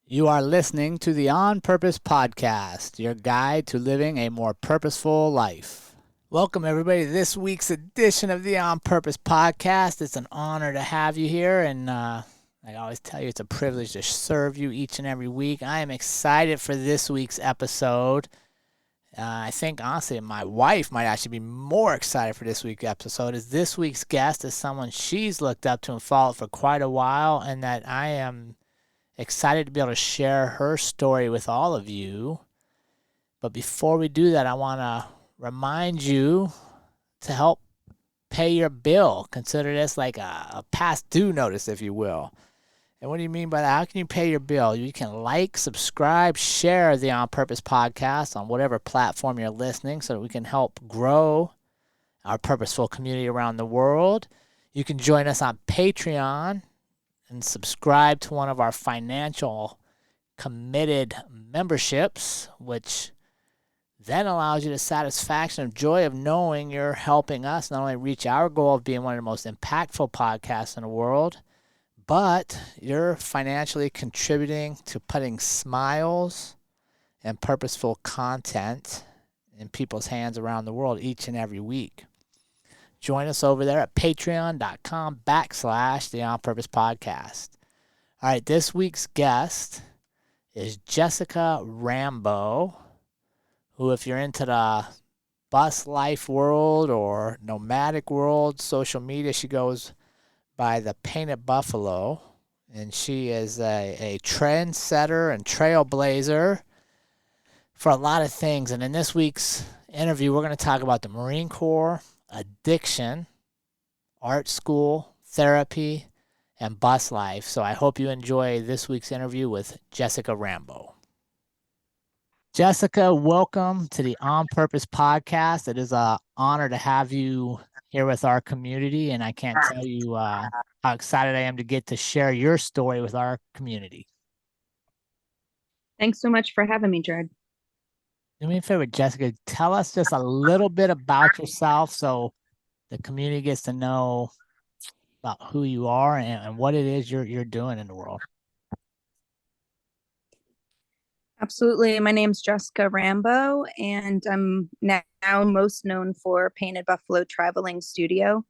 You are listening to the On Purpose Podcast, your guide to living a more purposeful life. Welcome, everybody, to this week's edition of the On Purpose Podcast. It's an honor to have you here, and I always tell you it's a privilege to serve you each and every week. I am excited for this week's episode. I think, honestly, my wife might actually be more excited for this week's episode, as this week's guest is someone she's looked up to and followed for quite a while, and that I am excited to be able to share her story with all of you. But before we do that, I want to remind you to help pay your bill. Consider this like a past due notice, if you will. And what do you mean by that? How can you pay your bill? You can like, subscribe, share the On Purpose Podcast on whatever platform you're listening so that we can help grow our purposeful community around the world. You can join us on Patreon and subscribe to one of our financial committed memberships, which then allows you the satisfaction and joy of knowing you're helping us not only reach our goal of being one of the most impactful podcasts in the world, but you're financially contributing to putting smiles and purposeful content in people's hands around the world each and every week. Join us over there at patreon.com/the On Purpose Podcast. All right, this week's guest is Jessica Rambo, who, if you're into the bus life world or nomadic world, social media, she goes by the Painted Buffalo, and she is a trendsetter and trailblazer for a lot of things. And in this week's interview, we're going to talk about the Marine Corp, addiction, art school, therapy, and bus life. So I hope you enjoy this week's interview with Jessica Rambo. Jessica, welcome to the On Purpose Podcast. It is an honor to have you here with our community, and I can't tell you how excited I am to get to share your story with our community. Thanks so much for having me, Jared. Do me a favor, Jessica, tell us just a little bit about yourself so the community gets to know about who you are and what it is you're doing in the world. Absolutely. My name's Jessica Rambo, and I'm now most known for Painted Buffalo Traveling Studio.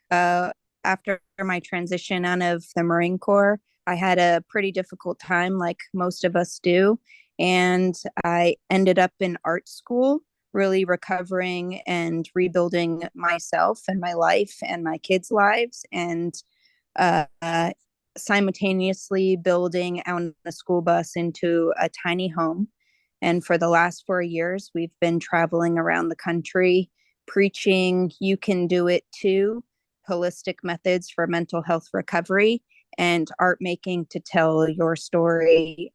After my transition out of the Marine Corps, I had a pretty difficult time, like most of us do. And I ended up in art school, really recovering and rebuilding myself and my life and my kids' lives, and uh, simultaneously building out a school bus into a tiny home. And for the last 4 years, we've been traveling around the country preaching you can do it too, holistic methods for mental health recovery, and art making to tell your story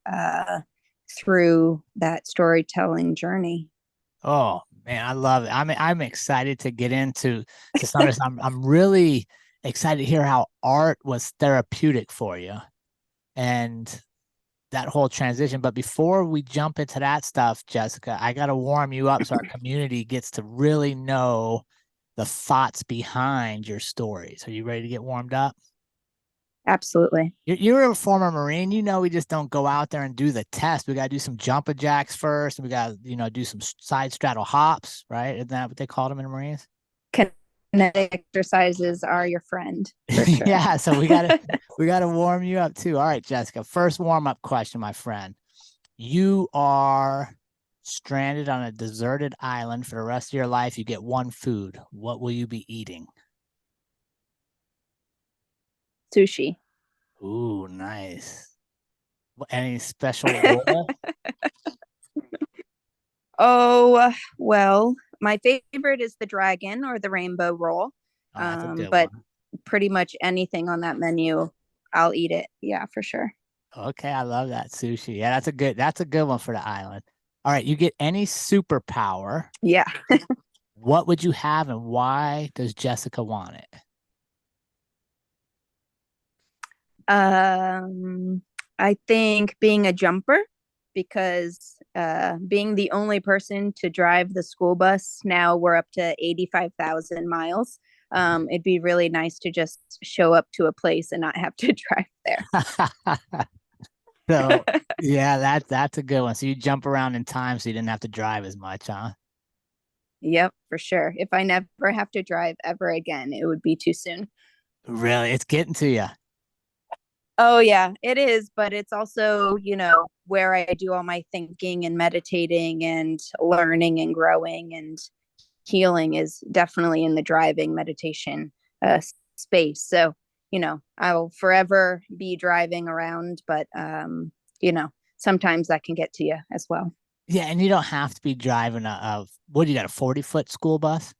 through that storytelling journey. Oh man, I love it. I'm excited to get into some of this. I'm really excited to hear how art was therapeutic for you and that whole transition. But before we jump into that stuff, Jessica, I got to warm you up so our community gets to really know the thoughts behind your stories. Are you ready to get warmed up? Absolutely. You're a former Marine. You know, we just don't go out there and do the test. We got to do some jumping jacks first. And we got to, do some side straddle hops, right? Isn't that what they called them in the Marines? Kinetic exercises are your friend. For sure. Yeah. So we gotta warm you up too. All right, Jessica, first warm up question, my friend. You are stranded on a deserted island for the rest of your life. You get one food. What will you be eating? Sushi. Ooh, nice. Any special role? Oh, well, my favorite is the dragon or the rainbow roll. Oh, that's a good But one. pretty much anything on that menu, I'll eat it. Yeah, for sure. Okay, I love that sushi. Yeah, that's a good one for the island. All right, you get any superpower. Yeah. What would you have and why does Jessica want it? I think being a jumper, because being the only person to drive the school bus, now we're up to 85,000 miles. It'd be really nice to just show up to a place and not have to drive there. So yeah, that's a good one. So you jump around in time so you didn't have to drive as much, huh? Yep, for sure. If I never have to drive ever again, it would be too soon. Really, it's getting to you. Oh yeah, it is, but it's also, where I do all my thinking and meditating and learning and growing and healing is definitely in the driving meditation space. So, I will forever be driving around, but you know, sometimes that can get to you as well. Yeah, and you don't have to be driving what do you got, a 40-foot school bus?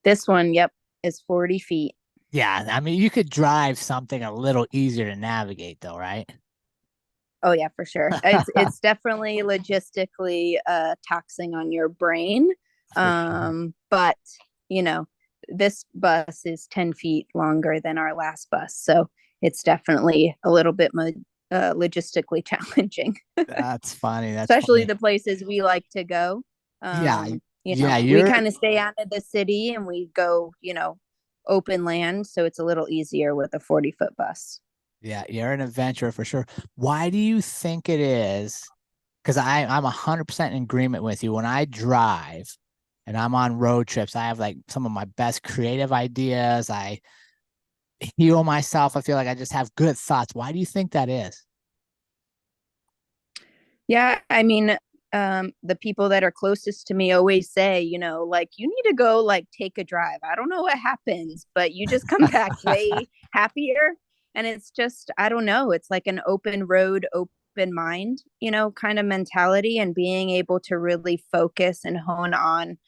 This one, yep, is 40 feet. Yeah, I mean you could drive something a little easier to navigate though, right? Oh yeah, for sure. It's definitely logistically taxing on your brain. For sure. But you know, this bus is 10 feet longer than our last bus. So it's definitely a little bit logistically challenging, That's funny. That's especially funny. the places we like to go. Yeah, yeah, We you're kind of stay out of the city and we go, open land. So it's a little easier with a 40-foot bus. yeah, you're an adventurer for sure. Why do you think it is? Because I'm 100% in agreement with you. When I drive and I'm on road trips, I have like some of my best creative ideas. I heal myself. I feel like I just have good thoughts. Why do you think that is? Yeah, I mean, the people that are closest to me always say, like you need to go like take a drive. I don't know what happens, but you just come back way happier. And it's just, I don't know, it's like an open road, open mind, kind of mentality and being able to really focus and hone on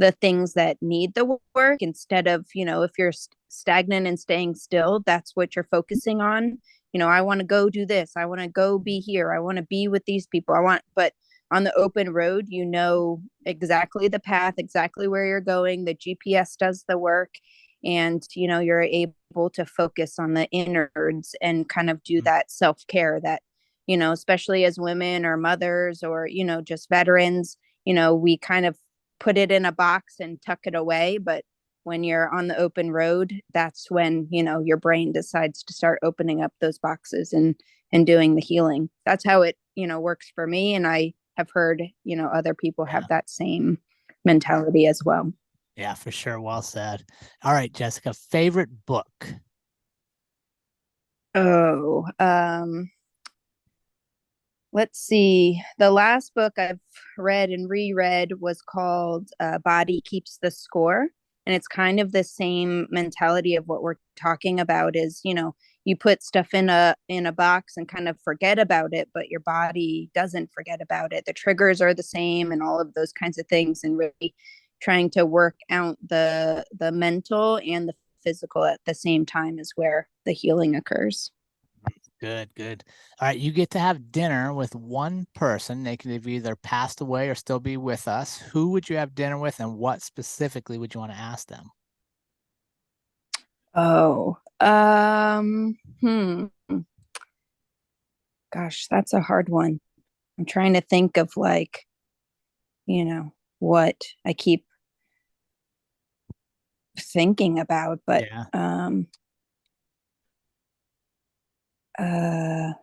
the things that need the work instead of, if you're stagnant and staying still, that's what you're focusing on. I want to go do this. I want to go be here. I want to be with these people. But on the open road, exactly the path, exactly where you're going. The GPS does the work. And, you're able to focus on the innards and kind of do that self care that, especially as women or mothers or, just veterans, we kind of put it in a box and tuck it away. But when you're on the open road, that's when, your brain decides to start opening up those boxes and doing the healing. That's how it, works for me. And I have heard, other people Yeah. have that same mentality as well. Yeah, for sure. Well said. All right, Jessica, favorite book. Oh, let's see. The last book I've read and reread was called Body Keeps the Score. And it's kind of the same mentality of what we're talking about is, you put stuff in a box and kind of forget about it, but your body doesn't forget about it. The triggers are the same and all of those kinds of things. And really trying to work out the mental and the physical at the same time is where the healing occurs. Good, good. All right, you get to have dinner with one person. They could have either passed away or still be with us. Who would you have dinner with, and what specifically would you want to ask them? Oh, gosh, that's a hard one. I'm trying to think of like, what I keep thinking about, but Yeah.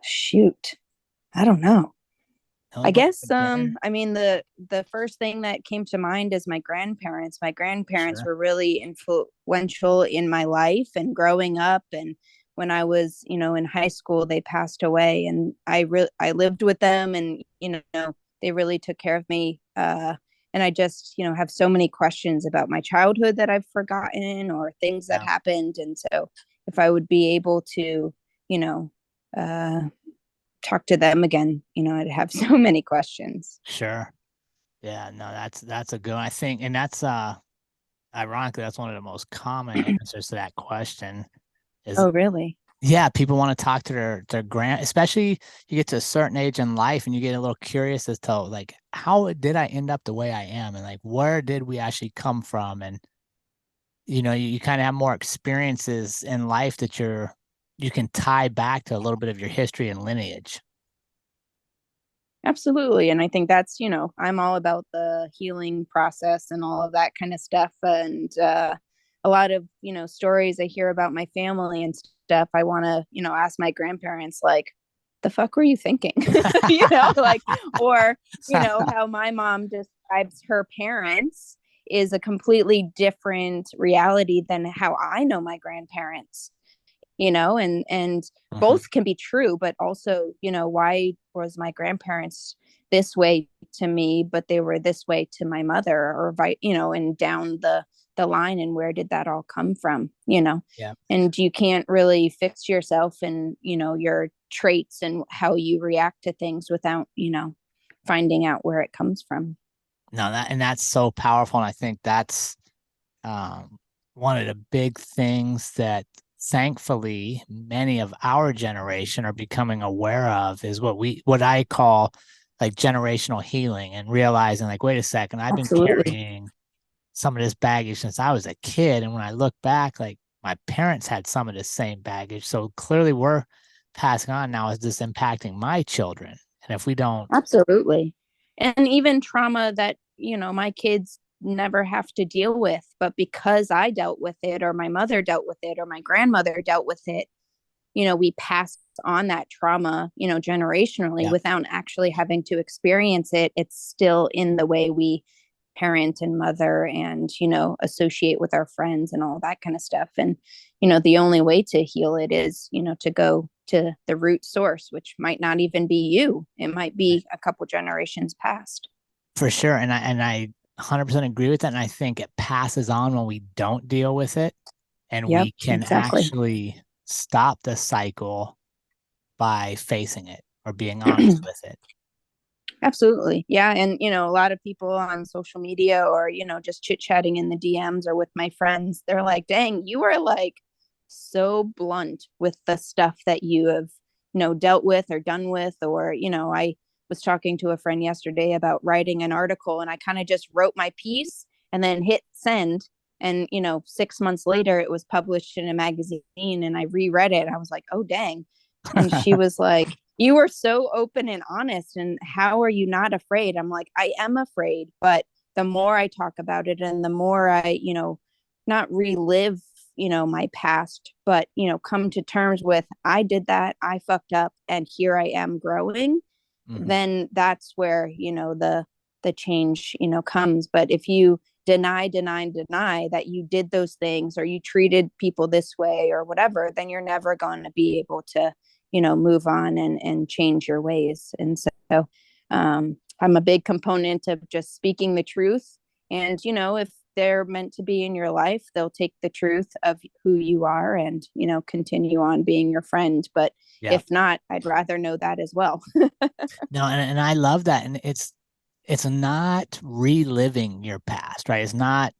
shoot, I don't know. Only I going guess for dinner? I mean the first thing that came to mind is my grandparents. My grandparents Sure. were really influential in my life and growing up, and when I was, in high school they passed away and I lived with them and they really took care of me and I just, have so many questions about my childhood that I've forgotten or things that Yeah. happened, and so if I would be able to, you know, uh talk to them again, I'd have so many questions. Sure. Yeah, no, that's a good one. I think, and that's ironically, that's one of the most common answers to that question is Oh, really? yeah, people want to talk to their grand, especially you get to a certain age in life and you get a little curious as to like how did I end up the way I am and like where did we actually come from? And you kind of have more experiences in life that you can tie back to a little bit of your history and lineage. Absolutely. And I think that's, I'm all about the healing process and all of that kind of stuff. And a lot of, stories I hear about my family and stuff, I want to, ask my grandparents, like, the fuck were you thinking? Like, or, how my mom describes her parents is a completely different reality than how I know my grandparents, and Mhm. both can be true, but also, why was my grandparents this way to me, but they were this way to my mother, or and down the line, and where did that all come from, Yeah, and you can't really fix yourself and, your traits and how you react to things without, finding out where it comes from. no, that's so powerful, and I think that's um, one of the big things that thankfully many of our generation are becoming aware of is what I call like generational healing, and realizing like, wait a second, I've been Absolutely. carrying some of this baggage since I was a kid. And when I look back, like my parents had some of the same baggage. So clearly we're passing on now. Is this impacting my children? And if we don't, Absolutely. And even trauma that, my kids never have to deal with, but because I dealt with it, or my mother dealt with it, or my grandmother dealt with it, we pass on that trauma, generationally yeah, without actually having to experience it. It's still in the way we parent and mother and, associate with our friends and all that kind of stuff. And, the only way to heal it is, to go to the root source, which might not even be you. It might be a couple generations past. for sure. And I 100% agree with that. And I think it passes on when we don't deal with it, and Yep, we can exactly. actually stop the cycle by facing it or being honest with it. Absolutely. Yeah. And, a lot of people on social media, or, just chit chatting in the DMs or with my friends, they're like, dang, you are like so blunt with the stuff that you have, dealt with or done with. Or, I was talking to a friend yesterday about writing an article, and I kind of just wrote my piece and then hit send. And, 6 months later, it was published in a magazine, and I reread it. I was like, oh, dang. And she was like, you were so open and honest, and how are you not afraid? I'm like, I am afraid, but the more I talk about it, and the more I, not relive, my past, but, come to terms with, I did that, I fucked up, and here I am growing, Mhm. then that's where, the change, comes. But if you deny that you did those things, or you treated people this way or whatever, then you're never going to be able to, move on and change your ways. And so, I'm a big component of just speaking the truth. And, if they're meant to be in your life, they'll take the truth of who you are and, continue on being your friend. But Yeah. if not, I'd rather know that as well. No, and I love that. And it's not reliving your past, right? It's not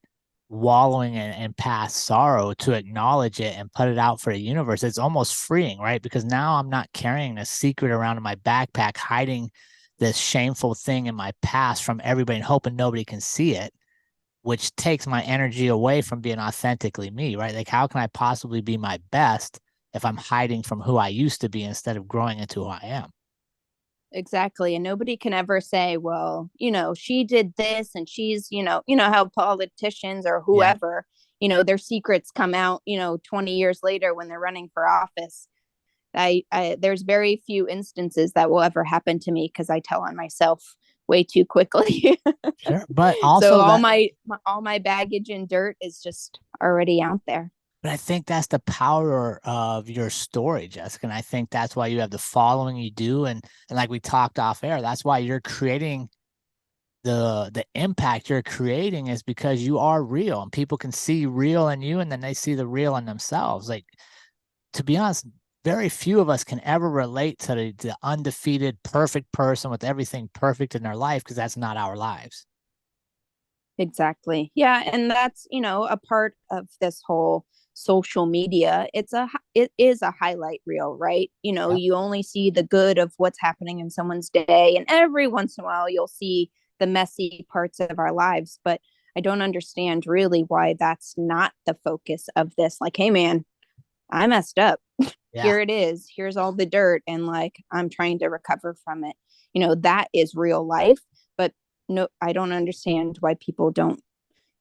wallowing in past sorrow to acknowledge it and put it out for the universe. It's almost freeing, right? Because now I'm not carrying a secret around in my backpack, hiding this shameful thing in my past from everybody and hoping nobody can see it, which takes my energy away from being authentically me, right? Like, how can I possibly be my best if I'm hiding from who I used to be instead of growing into who I am? Exactly. And nobody can ever say, well, she did this, and she's, how politicians or Yeah. whoever, their secrets come out, 20 years later when they're running for office. There's very few instances that will ever happen to me, because I tell on myself way too quickly. Sure. But So also that all my baggage and dirt is just already out there. But I think that's the power of your story, Jessica. And I think that's why you have the following you do. And like we talked off air, that's why you're creating the impact you're creating, is because you are real and people can see real in you, and then they see the real in themselves. Like, to be honest, very few of us can ever relate to the undefeated, perfect person with everything perfect in their life, because that's not our lives. Exactly. Yeah, and that's, a part of this whole social media. It is a highlight reel, right? Yep. You only see the good of what's happening in someone's day, and every once in a while you'll see the messy parts of our lives, but I don't understand really why that's not the focus of this. Like, hey man, I messed up. Yeah. Here it is. Here's all the dirt, and like I'm trying to recover from it. That is real life. But no, I don't understand why people don't,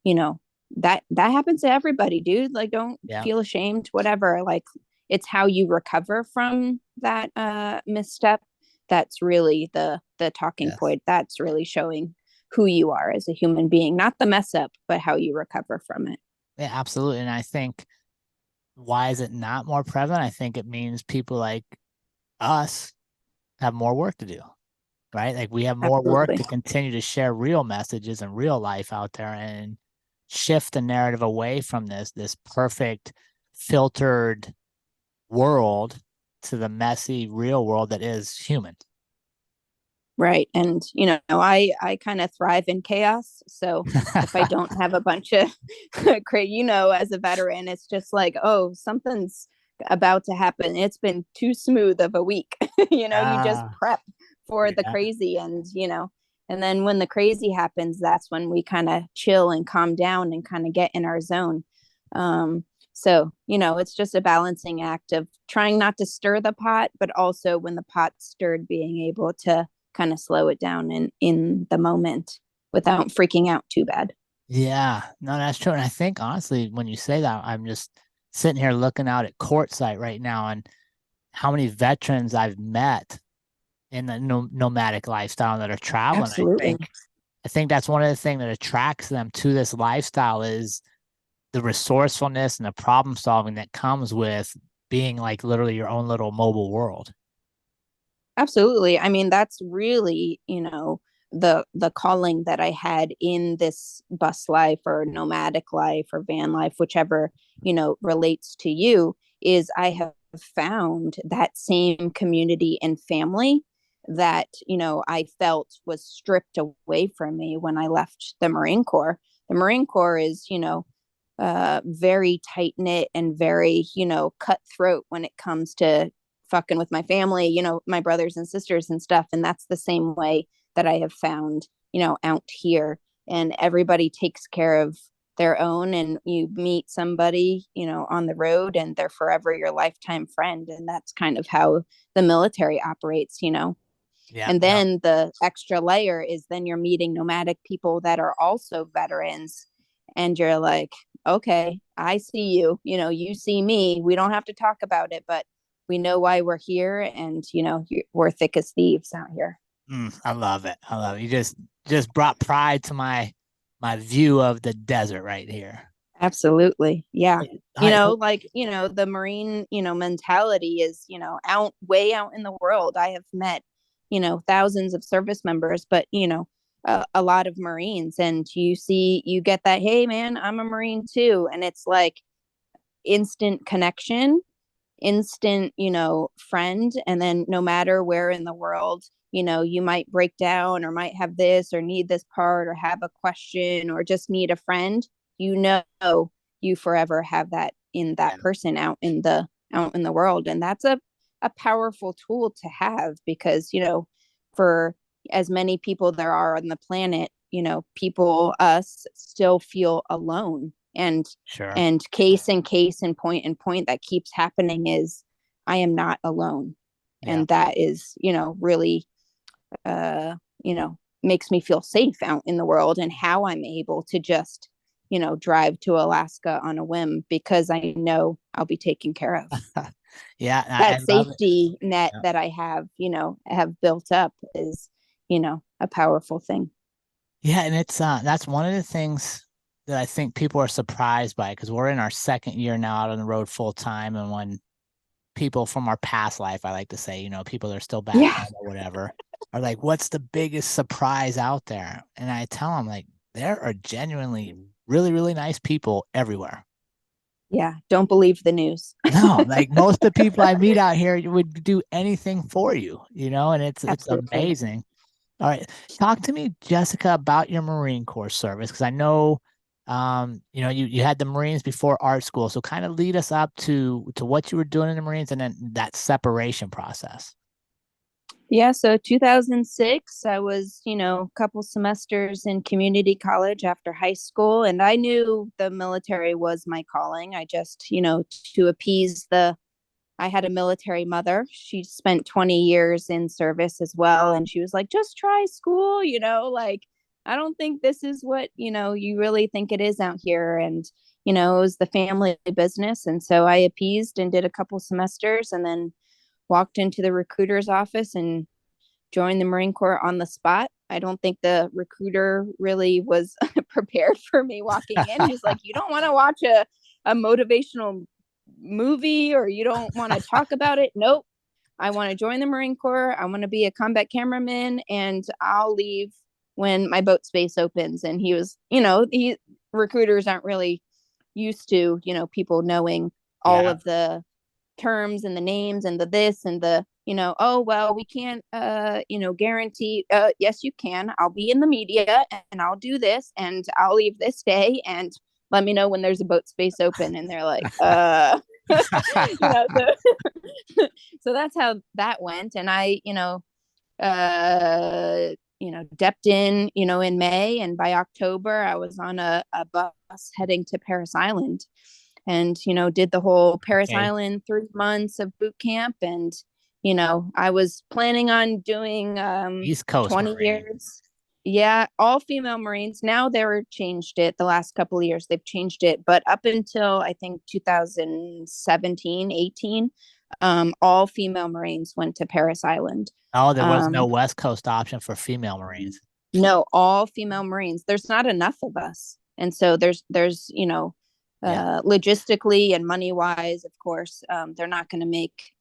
you know, that happens to everybody, dude. Like, don't Yeah. feel ashamed, whatever. Like, it's how you recover from that misstep. That's really the talking Yes. point. That's really showing who you are as a human being, not the mess up, but how you recover from it. Yeah, absolutely. And I think, why is it not more prevalent? I think it means people like us have more work to do, right? Like we have more work Absolutely. to continue to share real messages and real life out there and shift the narrative away from this perfect filtered world to the messy real world that is human. Right. And, I kind of thrive in chaos. So if I don't have a bunch of as a veteran, it's just like, oh, something's about to happen. It's been too smooth of a week. You just Ah, prep for the yeah. crazy and then when the crazy happens, that's when we kind of chill and calm down and kind of get in our zone. So, it's just a balancing act of trying not to stir the pot, but also when the pot's stirred, being able to kind of slow it down in the moment without freaking out too bad. Yeah, no, that's true. And I think honestly, when you say that, I'm just sitting here looking out at Quartzsite right now and how many veterans I've met in the nomadic lifestyle that are traveling. Absolutely. I think that's one of the things that attracts them to this lifestyle is the resourcefulness and the problem solving that comes with being like literally your own little mobile world. Absolutely. I mean, that's really, the calling that I had in this bus life or nomadic life or van life, whichever, relates to you, is I have found that same community and family that, I felt was stripped away from me when I left the Marine Corps. The Marine Corps is, very tight knit and very, cutthroat when it comes to fucking with my family, my brothers and sisters and stuff. And that's the same way that I have found, out here. And everybody takes care of their own, and you meet somebody, on the road, and they're forever your lifetime friend. And that's kind of how the military operates. Yeah, And no, then the extra layer is then you're meeting nomadic people that are also veterans. And you're like, okay, I see you, you see me. We don't have to talk about it, but we know why we're here. And, we're thick as thieves out here. I love it. I love it. You just brought pride to my view of the desert right here. Absolutely. Yeah. I, The Marine, mentality is, out way out in the world. I have met, thousands of service members, but, a lot of Marines, and you get that, hey man, I'm a Marine too. And it's like instant connection, instant, friend. And then no matter where in the world, you might break down or might have this or need this part or have a question or just need a friend, you know, you forever have that in that yeah, person out in the world. And that's a powerful tool to have because, for as many people there are on the planet, people, us, still feel alone. And sure. case and point that keeps happening is I am not alone. Yeah. And that is, really, makes me feel safe out in the world, and how I'm able to just, drive to Alaska on a whim because I know I'll be taken care of. Yeah, I That love it. safety net Yeah. that I have built up is, a powerful thing. Yeah, and it's that's one of the things that I think people are surprised by because we're in our second year now out on the road full time. And when people from our past life, I like to say, people that are still back Yeah. home or whatever, are like, what's the biggest surprise out there? And I tell them, like, there are genuinely really, really nice people everywhere. Yeah. Don't believe the news. No, like most of the people I meet out here would do anything for you, and it's Absolutely. amazing. All right. Talk to me, Jessica, about your Marine Corps service, because I know, you had the Marines before art school. So kind of lead us up to what you were doing in the Marines and then that separation process. Yeah, so 2006, I was, a couple semesters in community college after high school, and I knew the military was my calling. I just, to appease I had a military mother. She spent 20 years in service as well, and she was like, just try school, like, I don't think this is what, you really think it is out here. And, it was the family business. And so I appeased and did a couple semesters and then walked into the recruiter's office and joined the Marine Corps on the spot. I don't think the recruiter really was prepared for me walking in. He's like, you don't want to watch a motivational movie or you don't want to talk about it? Nope. I want to join the Marine Corps. I want to be a combat cameraman and I'll leave when my boat space opens. And he was, recruiters aren't really used to, people knowing all Yeah. of the terms and the names and the this and the, oh, well, we can't, guarantee, yes, you can. I'll be in the media and I'll do this and I'll leave this day and let me know when there's a boat space open. And they're like, so, so that's how that went. And I, depped in May, and by October I was on a bus heading to Paris Island and, did the whole Paris Okay. Island 3 months of boot camp. And, I was planning on doing East Coast 20 Marine. years. Yeah, all female Marines. Now they're changed it the last couple of years. They've changed it. But up until I think 2017, 18, all female Marines went to Paris Island. Oh, there was no West Coast option for female Marines. No, all female Marines. There's not enough of us. And so there's, logistically and money wise, of course, they're not going to make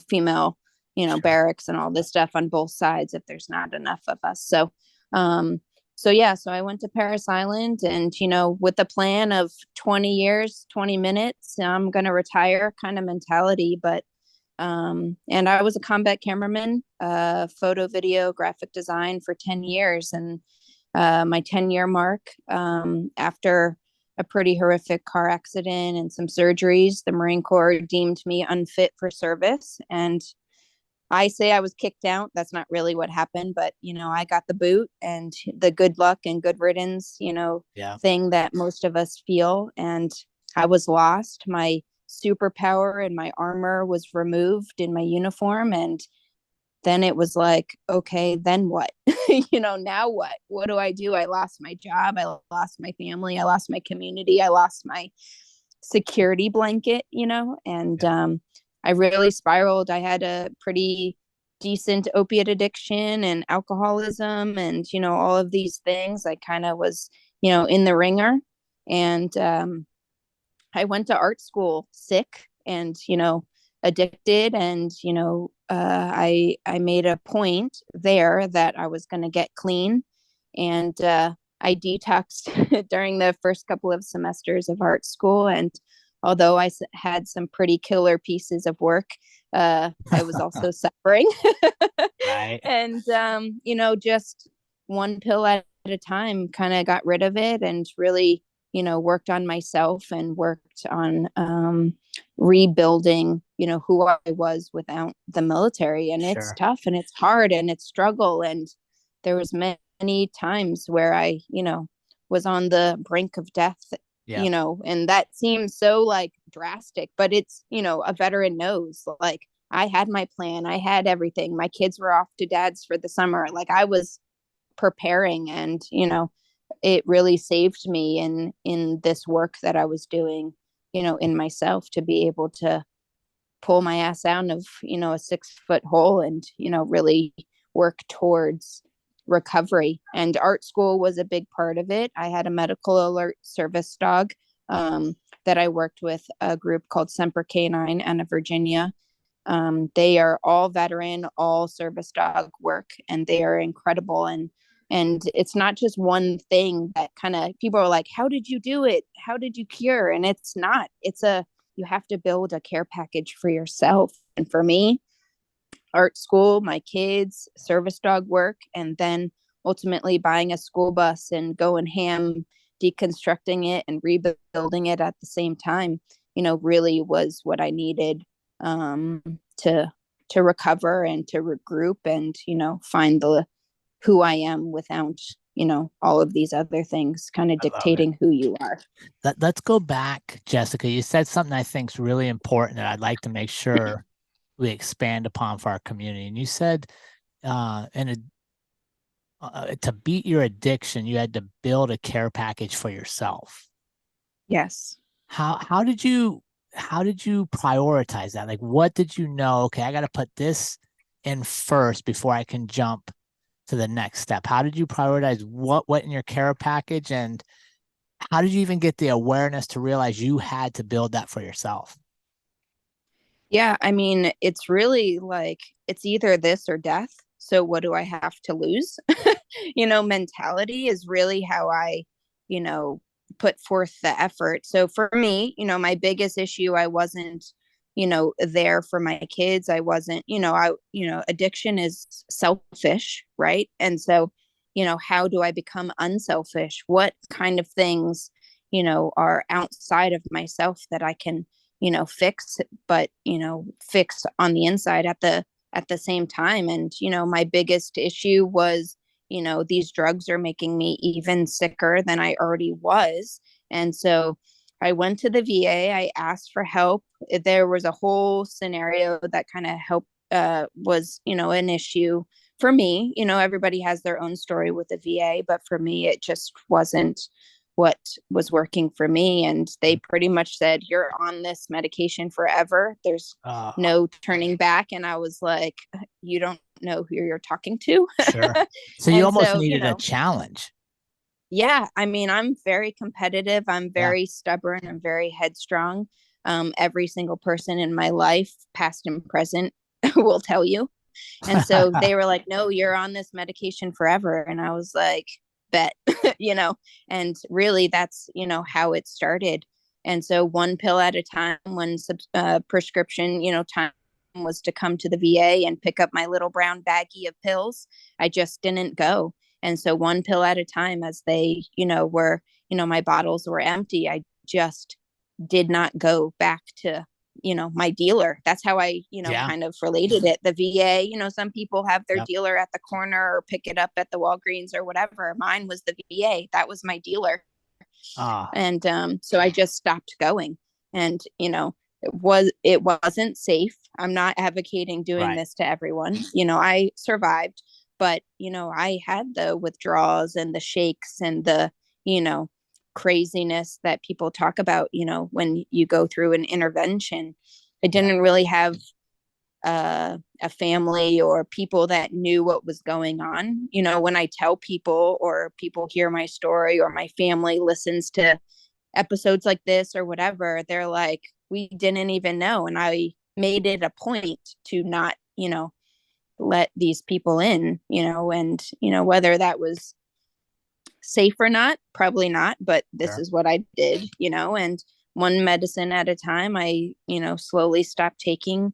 female, Sure. barracks and all this stuff on both sides if there's not enough of us. So I went to Paris Island and, with the plan of 20 years, 20 minutes, I'm going to retire kind of mentality. But, and I was a combat cameraman, photo, video, graphic design for 10 years. And my 10-year mark, after a pretty horrific car accident and some surgeries, the Marine Corps deemed me unfit for service. And I say I was kicked out. That's not really what happened, but I got the boot and the good luck and good riddance, thing that most of us feel. And I was lost. My superpower and my armor was removed in my uniform. And then it was like, okay, then what? Now what? What do I do? I lost my job. I lost my family. I lost my community. I lost my security blanket, and I really spiraled. I had a pretty decent opiate addiction and alcoholism and, all of these things. I kind of was, in the ringer. And I went to art school sick and, addicted. And, I made a point there that I was going to get clean. And I detoxed during the first couple of semesters of art school. And although I had some pretty killer pieces of work, I was also suffering. Right. And, just one pill at a time, kind of got rid of it and really, worked on myself and worked on rebuilding, who I was without the military. And it's tough and it's hard and it's struggle. And there was many times where I, was on the brink of death, and that seems so like drastic, but it's, a veteran knows, like I had my plan. I had everything. My kids were off to dad's for the summer. Like I was preparing and, it really saved me in this work that I was doing, in myself to be able to pull my ass out of, a 6-foot hole and, really work towards recovery. And art school was a big part of it. I had a medical alert service dog that I worked with, a group called Semper Canine out of Virginia. They are all veteran, all service dog work, and they are incredible. And it's not just one thing that kind of people are like, how did you do it? How did you cure? And it's not, you have to build a care package for yourself. And for me, art school, my kids, service dog work, and then ultimately buying a school bus and going ham, deconstructing it and rebuilding it at the same time, really was what I needed to recover and to regroup and, find who I am without, all of these other things kind of dictating who you are. Let's go back, Jessica. You said something I think is really important that I'd like to make sure we expand upon for our community. And you said to beat your addiction, you had to build a care package for yourself. Yes. How did you prioritize that? Like, what did you know? Okay, I got to put this in first before I can jump to the next step. How did you prioritize what went in your care package, and how did you even get the awareness to realize you had to build that for yourself? Yeah, I mean, it's really like it's either this or death. So what do I have to lose? Mentality is really how I, you know, put forth the effort. So for me, my biggest issue, I wasn't, there for my kids. I wasn't, addiction is selfish, right? And so, how do I become unselfish? What kind of things, are outside of myself that I can fix, but fix on the inside at the same time. And my biggest issue was these drugs are making me even sicker than I already was. And so I went to the VA. I asked for help. There was a whole scenario that kind of helped, was an issue for me. Everybody has their own story with the VA, but for me it just wasn't what was working for me. And they pretty much said, you're on this medication forever. There's Uh, no turning back. And I was like, you don't know who you're talking to. sure. So you And almost so, needed a challenge. yeah, I mean, I'm very competitive. I'm Yeah. very stubborn. I'm very headstrong. Every single person in my life, past and present, will tell you. And so they were like, no, you're on this medication forever. And I was like, bet, you know, and really that's, how it started. And so one pill at a time, when prescription, time was to come to the VA and pick up my little brown baggie of pills, I just didn't go. And so one pill at a time, as they, were, my bottles were empty, I just did not go back to my dealer. That's how I Yeah. kind of related it. The VA, some people have their Yep. dealer at the corner or pick it up at the Walgreens or whatever. Mine was the VA. That was my dealer. Ah, And so I just stopped going. And it wasn't safe. I'm not advocating doing right. this to everyone. I survived, but I had the withdrawals and the shakes and the you know craziness that people talk about, when you go through an intervention. I Yeah. didn't really have a family or people that knew what was going on. When I tell people, or people hear my story, or my family listens to episodes like this or whatever, they're like, we didn't even know. And I made it a point to not, let these people in, and, whether that was safe or not, probably not, but this Sure. is what I did, and one medicine at a time, I, slowly stopped taking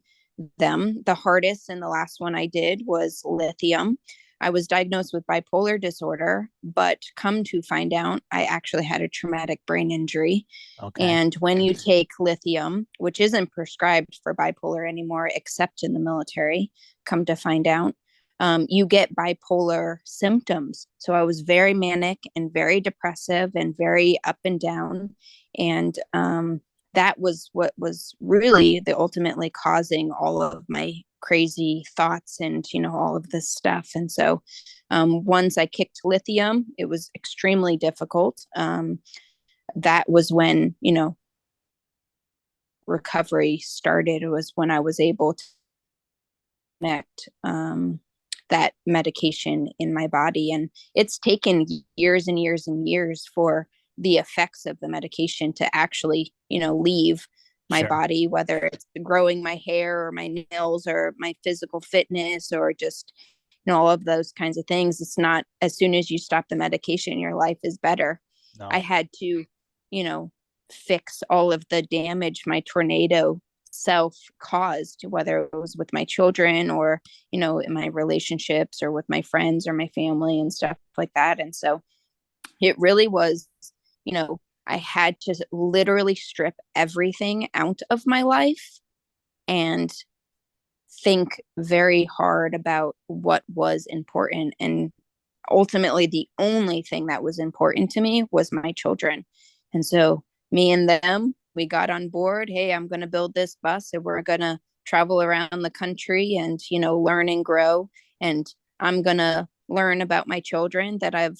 them. The hardest and the last one I did was lithium. I was diagnosed with bipolar disorder, but come to find out, I actually had a traumatic brain injury. Okay. And when you take lithium, which isn't prescribed for bipolar anymore, except in the military, come to find out, you get bipolar symptoms. So I was very manic and very depressive and very up and down. And that was what was really the ultimately causing all of my crazy thoughts and all of this stuff. And so once I kicked lithium, it was extremely difficult. That was when recovery started. It was when I was able to connect that medication in my body. And it's taken years and years and years for the effects of the medication to actually, leave my Sure. body, whether it's growing my hair or my nails or my physical fitness or just, all of those kinds of things. It's not as soon as you stop the medication, your life is better. I No. had to, you know, fix all of the damage my tornado self caused, whether it was with my children or, in my relationships or with my friends or my family and stuff like that. And so it really was, I had to literally strip everything out of my life and think very hard about what was important. And ultimately, the only thing that was important to me was my children. And so, me and them, we got on board. Hey, I'm going to build this bus and we're going to travel around the country and, learn and grow. And I'm going to learn about my children that I've,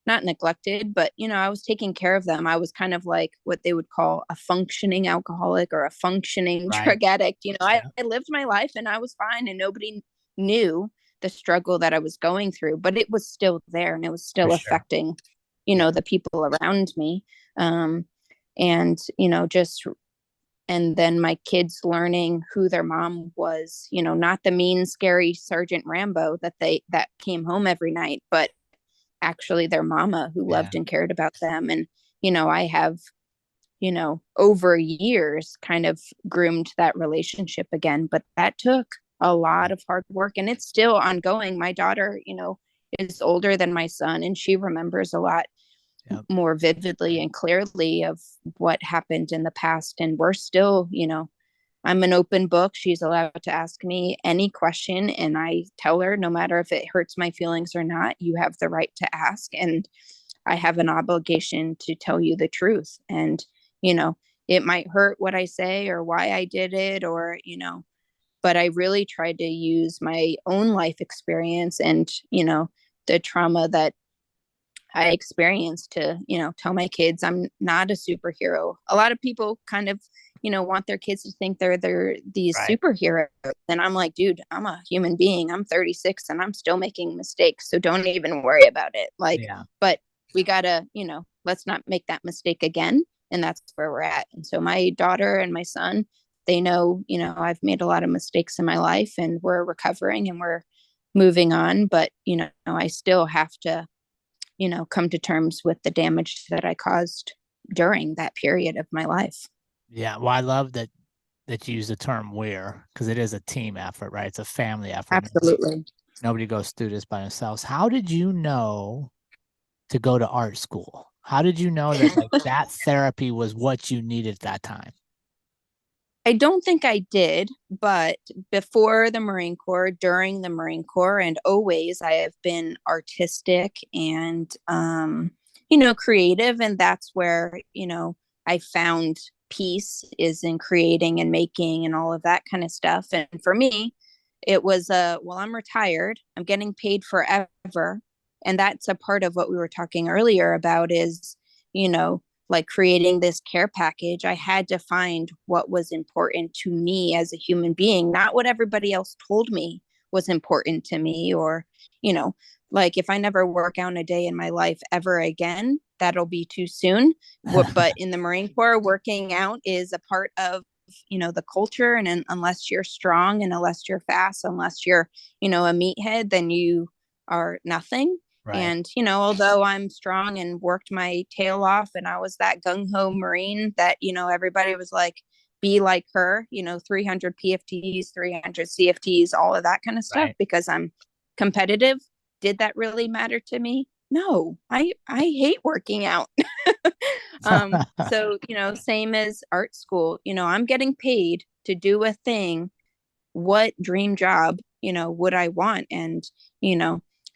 not neglected, but I was taking care of them. I was kind of like what they would call a functioning alcoholic or a functioning Right. drug addict. I, Yeah. I lived my life and I was fine, and nobody knew the struggle that I was going through, but it was still there and it was For still sure. affecting, Yeah. the people around me. Um, and, just and then my kids learning who their mom was, not the mean, scary Sergeant Rambo that came home every night, but actually their mama who Yeah. loved and cared about them. And I have, over years kind of groomed that relationship again, but that took a lot of hard work, and it's still ongoing. My daughter, is older than my son, and she remembers a lot Yep. more vividly and clearly of what happened in the past, and we're still, I'm an open book. She's allowed to ask me any question, and I tell her, no matter if it hurts my feelings or not, you have the right to ask, and I have an obligation to tell you the truth. And it might hurt what I say or why I did it, or but I really tried to use my own life experience and the trauma that I experienced to, tell my kids I'm not a superhero. A lot of people kind of, want their kids to think they're these Right. superheroes. And I'm like, dude, I'm a human being. I'm 36 and I'm still making mistakes. So don't even worry about it. Like, Yeah. but we gotta, let's not make that mistake again. And that's where we're at. And so my daughter and my son, they know, I've made a lot of mistakes in my life and we're recovering and we're moving on. But, I still have to come to terms with the damage that I caused during that period of my life. Yeah. Well, I love that you use the term "we're" because it is a team effort, right? It's a family effort. Absolutely. Nobody goes through this by themselves. How did you know to go to art school? How did you know that like that therapy was what you needed at that time? I don't think I did, but before the Marine Corps, during the Marine Corps, and always, I have been artistic and, creative. And that's where, I found peace is in creating and making and all of that kind of stuff. And for me, it was, well, I'm retired, I'm getting paid forever. And that's a part of what we were talking earlier about is, you know, like creating this care package. I had to find what was important to me as a human being, not what everybody else told me was important to me. Or, you know, like if I never work out a day in my life ever again, that'll be too soon. But in the Marine Corps, working out is a part of the culture. And unless you're strong and unless you're fast, unless you're a meathead, then you are nothing. Right. And, although I'm strong and worked my tail off and I was that gung ho Marine that, everybody was like, be like her, 300 PFTs, 300 CFTs, all of that kind of stuff Right. because I'm competitive. Did that really matter to me? No, I hate working out. So, same as art school, I'm getting paid to do a thing. What dream job, would I want? And,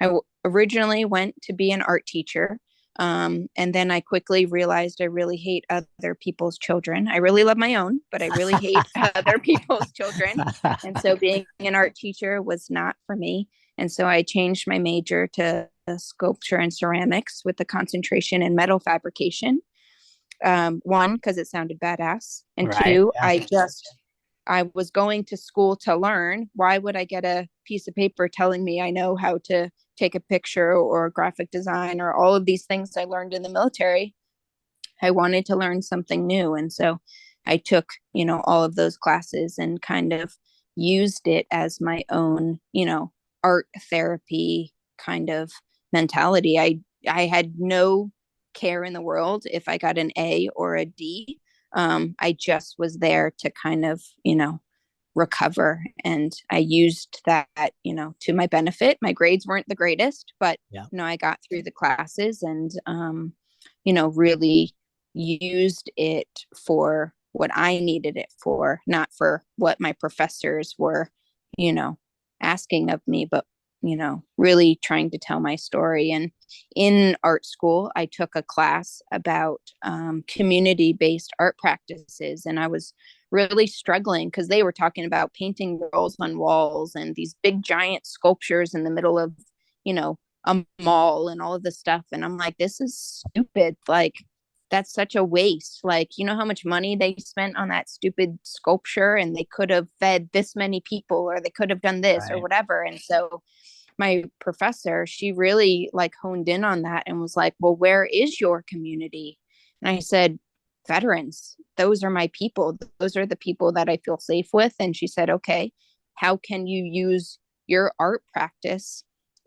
I originally went to be an art teacher. And then I quickly realized I really hate other people's children. I really love my own, but I really hate other people's children. And so being an art teacher was not for me. And so I changed my major to sculpture and ceramics with the concentration in metal fabrication. One, because it sounded badass. And Right. two, Yeah. I was going to school to learn. Why would I get a piece of paper telling me I know how to take a picture or graphic design or all of these things I learned in the military? I wanted to learn something new. And so I took, all of those classes and kind of used it as my own, art therapy kind of mentality. I had no care in the world if I got an A or a D. I just was there to kind of, recover. And I used that, to my benefit. My grades weren't the greatest, but, Yeah. I got through the classes and, really used it for what I needed it for, not for what my professors were, you know, asking of me, but, really trying to tell my story. And in art school, I took a class about community based art practices. And I was really struggling because they were talking about painting murals on walls and these big giant sculptures in the middle of, a mall and all of this stuff. And I'm like, this is stupid. Like, that's such a waste. Like, you know how much money they spent on that stupid sculpture, and they could have fed this many people, or they could have done this or Right. whatever. And so my professor, she really like honed in on that and was like, well, where is your community? And I said, veterans. Those are my people. Those are the people that I feel safe with. And she said, okay, how can you use your art practice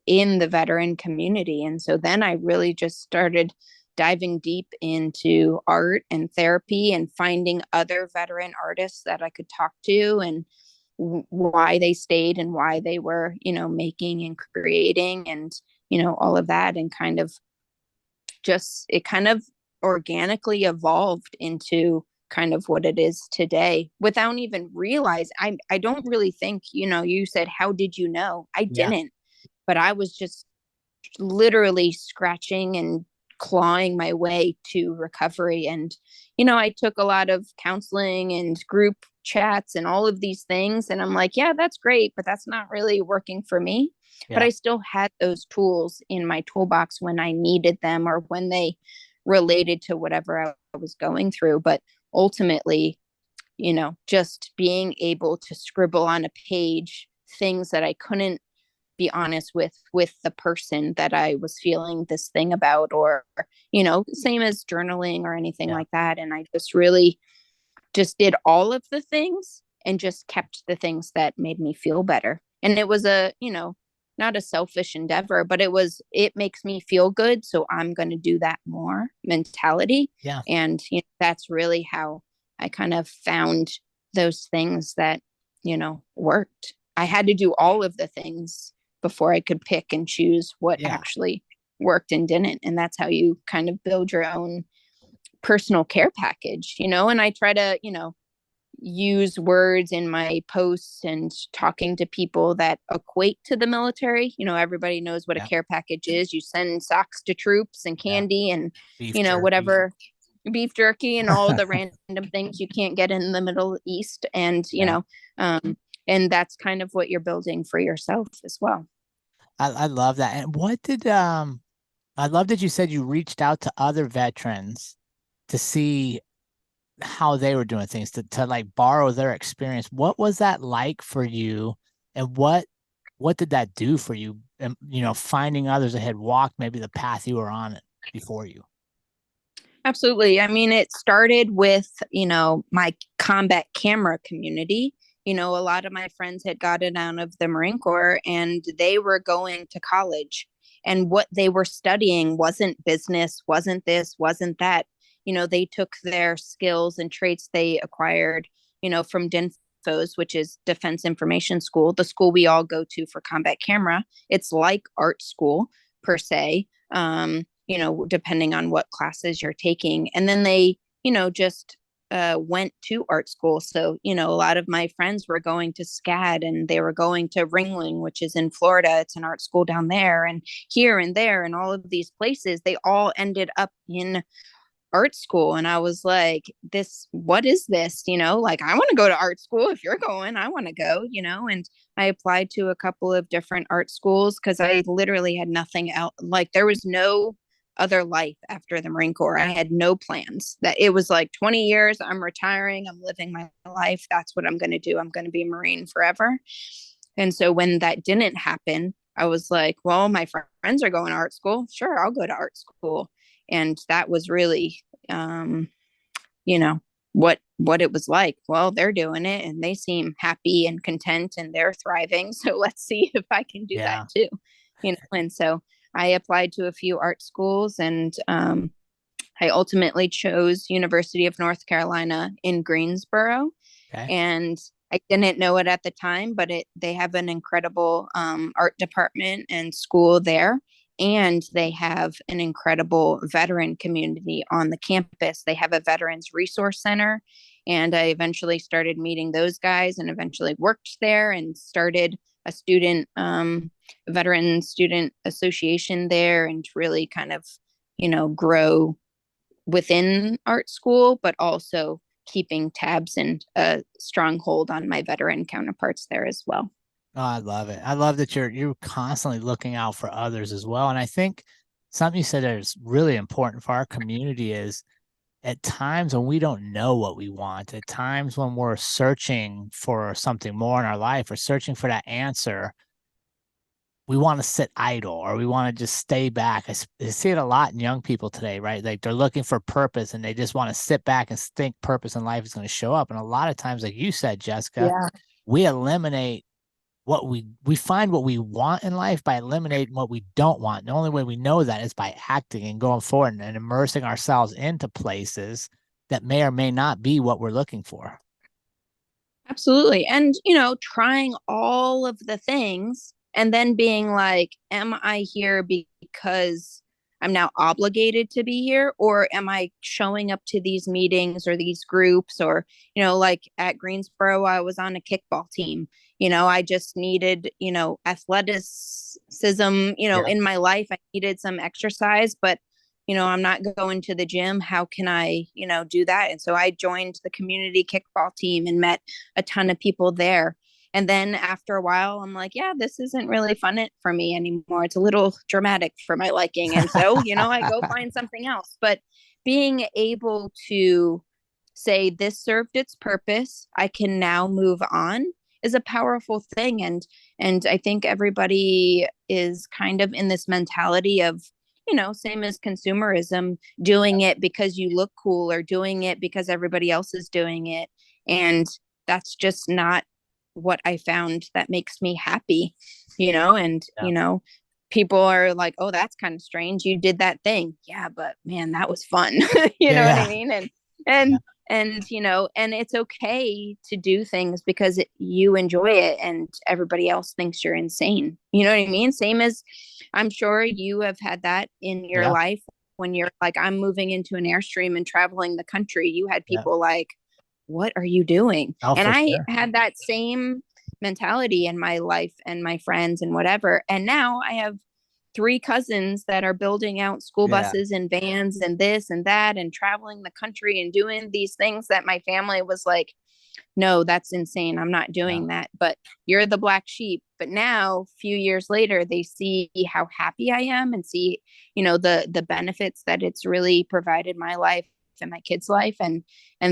in the veteran community? And so then I really just started diving deep into art and therapy and finding other veteran artists that I could talk to, and why they stayed and why they were, making and creating, and, all of that. And kind of just, it kind of organically evolved into kind of what it is today without even realize. I don't really think, you said, how did you know? I Yeah. didn't, but I was just literally scratching and clawing my way to recovery. And, I took a lot of counseling and group chats and all of these things. And I'm like, yeah, that's great, but that's not really working for me. But Yeah. I still had those tools in my toolbox when I needed them, or when they related to whatever I was going through. But ultimately, just being able to scribble on a page things that I couldn't be honest with the person that I was feeling this thing about, or same as journaling or anything Yeah. like that. And I just really just did all of the things and just kept the things that made me feel better. And it was a, not a selfish endeavor, but it makes me feel good, so I'm going to do that more mentality. Yeah. And that's really how I kind of found those things that worked. I had to do all of the things before I could pick and choose what Yeah. actually worked and didn't. And that's how you kind of build your own personal care package. And I try to, use words in my posts and talking to people that equate to the military. Everybody knows what a Yeah. care package is. You send socks to troops and Yeah. candy and, Beef jerky. whatever, beef jerky and all the random things you can't get in the Middle East. And, Yeah. and that's kind of what you're building for yourself as well. I love that. And what did I love that you said you reached out to other veterans to see how they were doing things, to like borrow their experience. What was that like for you, and what did that do for you? And finding others that had walked maybe the path you were on before you. Absolutely. I mean, it started with, my combat camera community. A lot of my friends had gotten out of the Marine Corps and they were going to college. And what they were studying wasn't business, wasn't this, wasn't that. They took their skills and traits they acquired, from DINFOS, which is Defense Information School, the school we all go to for combat camera. It's like art school per se. Depending on what classes you're taking. And then they, just went to art school. So, a lot of my friends were going to SCAD, and they were going to Ringling, which is in Florida. It's an art school down there, and here and there, and all of these places. They all ended up in art school. And I was like, what is this? Like, I want to go to art school. If you're going, I want to go, and I applied to a couple of different art schools because I literally had nothing else. Like, there was no other life after the Marine Corps. I had no plans. That it was like 20 years, I'm retiring, I'm living my life. That's what I'm going to do. I'm going to be a Marine forever. And so when that didn't happen, I was like, well, my friends are going to art school. Sure, I'll go to art school. And that was really, um, you know, what it was like. Well, they're doing it and they seem happy and content and they're thriving. So let's see if I can do that Yeah. too. And so I applied to a few art schools, and I ultimately chose University of North Carolina in Greensboro. Okay. And I didn't know it at the time, but they have an incredible art department and school there. And they have an incredible veteran community on the campus. They have a veterans resource center. And I eventually started meeting those guys and eventually worked there and started a veteran student association there, and really kind of, grow within art school, but also keeping tabs and a strong hold on my veteran counterparts there as well. Oh, I love it. I love that you're constantly looking out for others as well. And I think something you said that is really important for our community is at times when we don't know what we want, at times when we're searching for something more in our life or searching for that answer, we want to sit idle or we want to just stay back. I see it a lot in young people today, right? Like they're looking for purpose and they just want to sit back and think purpose in life is going to show up. And a lot of times, like you said, Jessica, Yeah. we eliminate what we find what we want in life by eliminating what we don't want. The only way we know that is by acting and going forward and immersing ourselves into places that may or may not be what we're looking for. Absolutely. And, you know, trying all of the things and then being like, am I here because I'm now obligated to be here? Or am I showing up to these meetings or these groups? Or, you know, like at Greensboro, I was on a kickball team. You know, I just needed, you know, athleticism, you know, Yeah. in my life. I needed some exercise, but you know, I'm not going to the gym. How can I, you know, do that? And so I joined the community kickball team and met a ton of people there. And then after a while, I'm like, yeah, this isn't really fun for me anymore. It's a little dramatic for my liking. And so, you know, I go find something else. But being able to say this served its purpose, I can now move on is a powerful thing. And I think everybody is kind of in this mentality of, you know, same as consumerism, doing it because you look cool or doing it because everybody else is doing it. And that's just not what I found that makes me happy, you know, and, Yeah. you know, people are like, oh, that's kind of strange. You did that thing. Yeah, but man, that was fun. You Yeah. know what I Yeah. mean? Yeah. And, you know, and it's okay to do things because you enjoy it and everybody else thinks you're insane. You know what I mean? Same as I'm sure you have had that in your Yeah. life when you're like, I'm moving into an Airstream and traveling the country. You had Yeah. people like, what are you doing? Oh, And for I sure. had that same mentality in my life and my friends and whatever. And now I have three cousins that are building out school Yeah. buses and vans and this and that and traveling the country and doing these things that my family was like, no, that's insane. I'm not Yeah. doing that. But you're the black sheep. But now, a few years later, they see how happy I am and see, you know, the benefits that it's really provided my life and my kids' life. And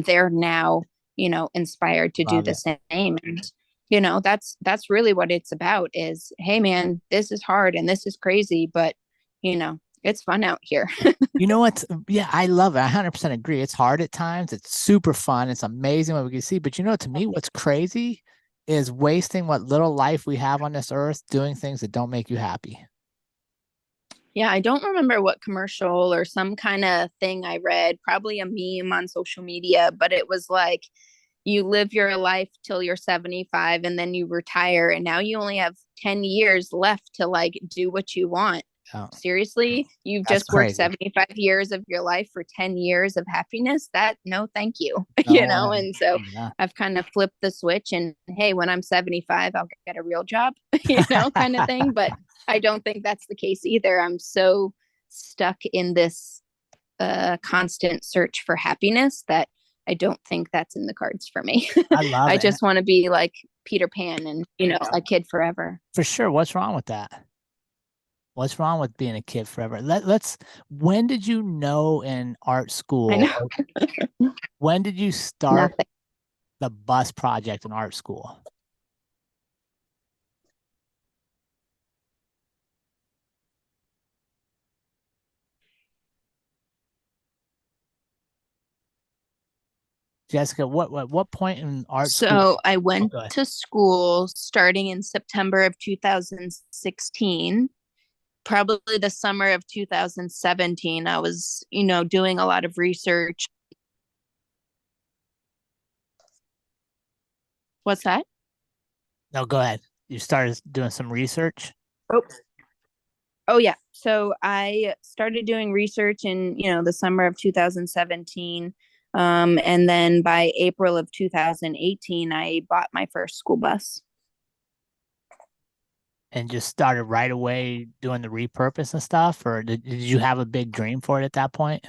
they're now, you know, inspired to do Love the it. same. And, you know, that's really what it's about is, hey man, this is hard and this is crazy, but you know, it's fun out here. You know what? Yeah, I love it. I 100% agree. It's hard at times. It's super fun. It's amazing what we can see. But you know, to me, what's crazy is wasting what little life we have on this earth doing things that don't make you happy. Yeah, I don't remember what commercial or some kind of thing I read, probably a meme on social media, but it was like you live your life till you're 75 and then you retire and now you only have 10 years left to like do what you want. Oh, Seriously, you've that's just worked crazy. 75 years of your life for 10 years of happiness. That no, thank you. You No know, way. and so Yeah. I've kind of flipped the switch and hey, when I'm 75, I'll get a real job, you know, kind of thing. But I don't think that's the case either. I'm so stuck in this constant search for happiness that I don't think that's in the cards for me. I love I it. just want to be like Peter Pan and, you know, a kid forever. For sure. What's wrong with that? What's wrong with being a kid forever? Let's, when did you know in art I school, know. or when did you start Nothing. the bus project in art school? Jessica, what point in art school? So I Oh, went go ahead. to school starting in September of 2016, probably the summer of 2017. I was, you know, doing a lot of research. What's that? No, go ahead. You started doing some research. Oh, oh yeah. So I started doing research in, you know, the summer of 2017. And then by April of 2018, I bought my first school bus. And just started right away doing the repurpose and stuff, or did you have a big dream for it at that point?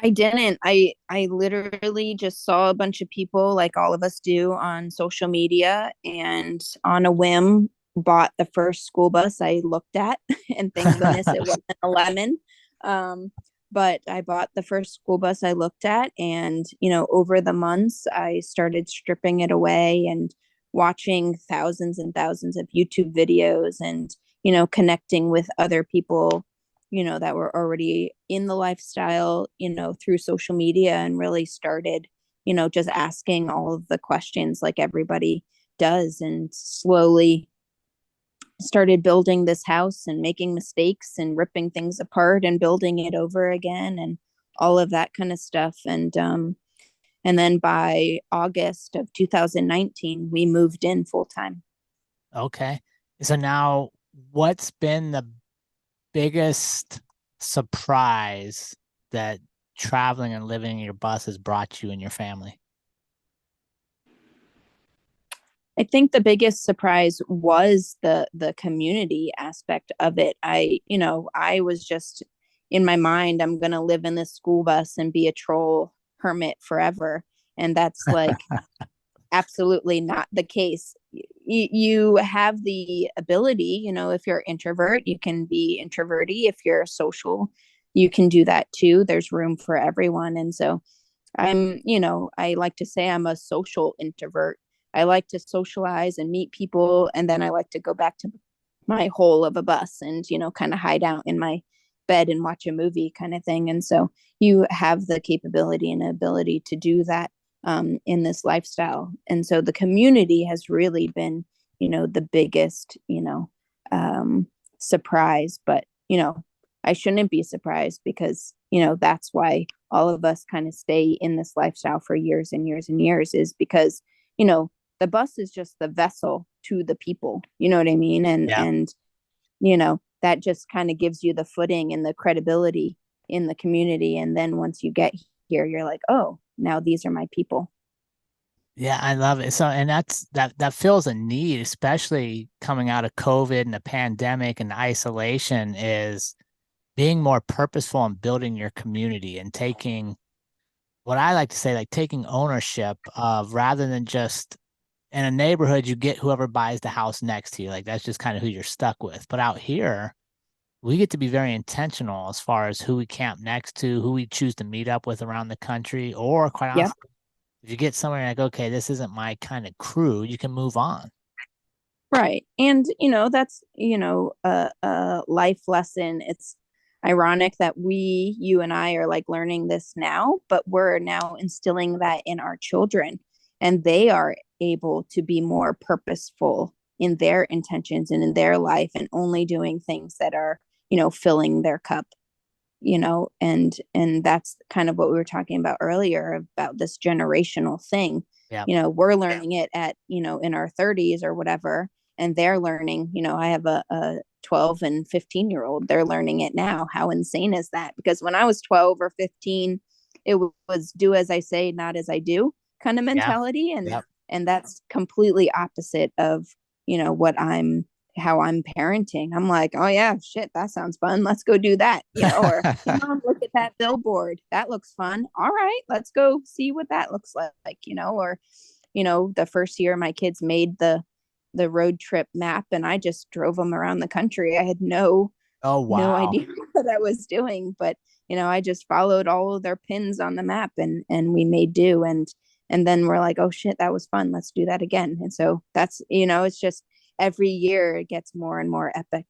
I didn't. I literally just saw a bunch of people like all of us do on social media and on a whim bought the first school bus I looked at and thank goodness it wasn't a lemon. Um, but I bought the first school bus I looked at and over the months I started stripping it away and watching thousands and thousands of YouTube videos and connecting with other people that were already in the lifestyle, through social media and really started, just asking all of the questions like everybody does and slowly started building this house and making mistakes and ripping things apart and building it over again and all of that kind of stuff. And then by August of 2019, we moved in full time. Okay. So now, what's been the biggest surprise that traveling and living in your bus has brought you and your family? I think the biggest surprise was the community aspect of it. I was just in my mind, I'm gonna live in this school bus and be a troll hermit forever. And that's like absolutely not the case. You have the ability, if you're introvert, you can be introverty. If you're social, you can do that too. There's room for everyone. And so I like to say I'm a social introvert. I like to socialize and meet people, and then I like to go back to my hole of a bus and, kind of hide out in my bed and watch a movie kind of thing. And so you have the capability and ability to do that in this lifestyle. And so the community has really been, the biggest, surprise. But, I shouldn't be surprised because, that's why all of us kind of stay in this lifestyle for years and years and years is because, the bus is just the vessel to the people. You know what I mean? Yeah. That just kind of gives you the footing and the credibility in the community. And then once you get here, you're like, oh, now these are my people. Yeah, I love it. So, and that fills a need, especially coming out of COVID and the pandemic and isolation, is being more purposeful in building your community and taking what I like to say, like taking ownership of rather than just in a neighborhood, you get whoever buys the house next to you. Like that's just kind of who you're stuck with. But out here, we get to be very intentional as far as who we camp next to, who we choose to meet up with around the country, or quite Yep. honestly, if you get somewhere like, okay, this isn't my kind of crew, you can move on. Right. And, that's, a life lesson. It's ironic that you and I are like learning this now, but we're now instilling that in our children and they are able to be more purposeful in their intentions and in their life and only doing things that are, filling their cup, and that's kind of what we were talking about earlier about this generational thing. Yeah. We're learning it at in our 30s or whatever, and they're learning. I have a 12 and 15-year-old. They're learning it now. How insane is that? Because when I was 12 or 15, it was do as I say, not as I do kind of Yeah. mentality, and Yep. that's completely opposite of what how I'm parenting. I'm like, oh yeah, shit, that sounds fun. Let's go do that, or hey mom, look at that billboard. That looks fun. All right, let's go see what that looks like, or the first year my kids made the road trip map and I just drove them around the country. I had Oh, no wow. idea what I was doing, but I just followed all of their pins on the map and we made do and then we're like, oh shit, that was fun. Let's do that again. And so that's it's just every year it gets more and more epic.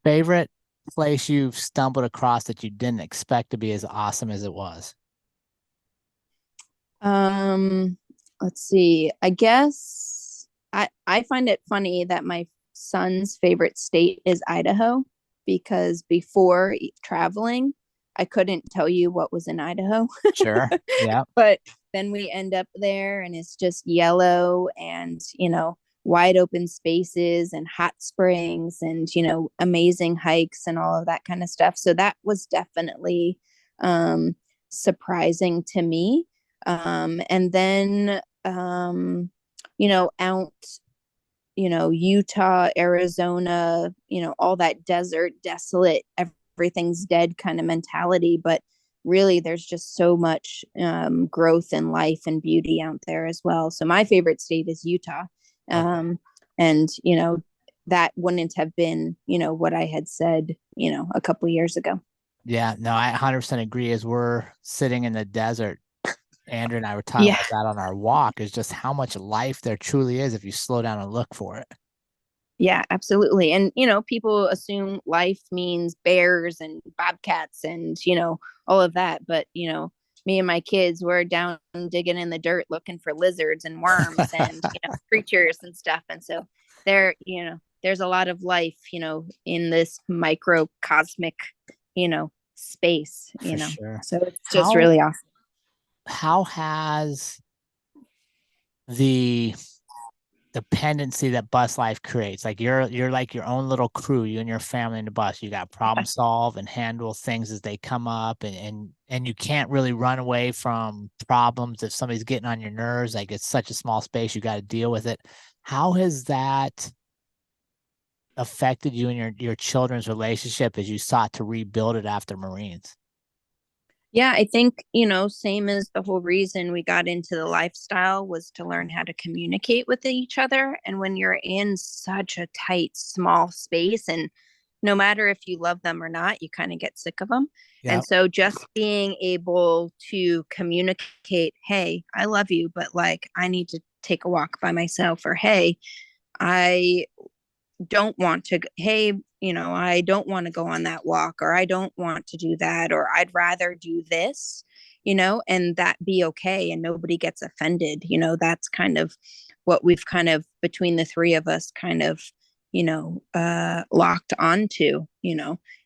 Favorite place you've stumbled across that you didn't expect to be as awesome as it was? Um, let's see. I guess I find it funny that my son's favorite state is Idaho because before traveling, I couldn't tell you what was in Idaho. Sure. Yeah. But then we end up there and it's just yellow and, wide open spaces and hot springs and, amazing hikes and all of that kind of stuff. So that was definitely surprising to me. And then, out, Utah, Arizona, all that desert, desolate, everything's dead kind of mentality. But really there's just so much growth and life and beauty out there as well. So my favorite state is Utah. Okay. And, that wouldn't have been, what I had said, a couple years ago. Yeah, no, I 100% agree. As we're sitting in the desert, Andrew and I were talking Yeah. about that on our walk, is just how much life there truly is if you slow down and look for it. Yeah, absolutely. And, people assume life means bears and bobcats and, all of that. But, me and my kids were down digging in the dirt looking for lizards and worms and, creatures and stuff. And so there's a lot of life, in this microcosmic, space, For sure. So it's just How really awesome. how has the dependency that bus life creates, like you're like your own little crew, you and your family in the bus, you got problem solve and handle things as they come up, and you can't really run away from problems if somebody's getting on your nerves. Like, it's such a small space, you got to deal with it. How has that affected you and your children's relationship as you sought to rebuild it after Marines? Yeah, I think, same as the whole reason we got into the lifestyle was to learn how to communicate with each other. And when you're in such a tight, small space, and no matter if you love them or not, you kind of get sick of them. Yeah. And so just being able to communicate, hey, I love you, but like I need to take a walk by myself, or hey, I don't want to, hey, I don't want to go on that walk, or I don't want to do that, or I'd rather do this, and that be okay. And nobody gets offended. That's kind of what we've kind of, between the three of us, kind of, locked onto,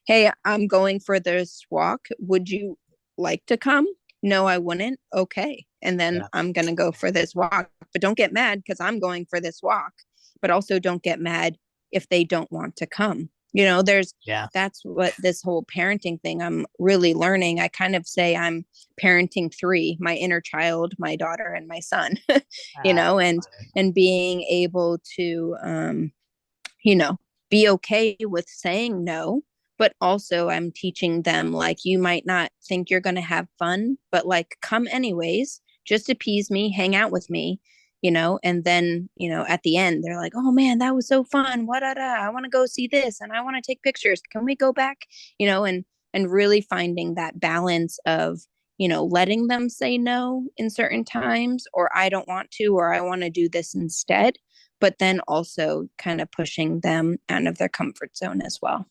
hey, I'm going for this walk. Would you like to come? No, I wouldn't. Okay. And then Yeah. I'm going to go for this walk, but don't get mad because I'm going for this walk, but also don't get mad if they don't want to come. Yeah. That's what this whole parenting thing I'm really learning. I kind of say I'm parenting three: my inner child, my daughter, and my son. Ah, And being able to you know, be okay with saying no. But also, I'm teaching them, like, you might not think you're going to have fun, but like, come anyways, just appease me, hang out with me, and then, at the end, they're like, oh man, that was so fun. What, I want to go see this and I want to take pictures. Can we go back? And really finding that balance of, letting them say no in certain times, or I don't want to, or I want to do this instead, but then also kind of pushing them out of their comfort zone as well.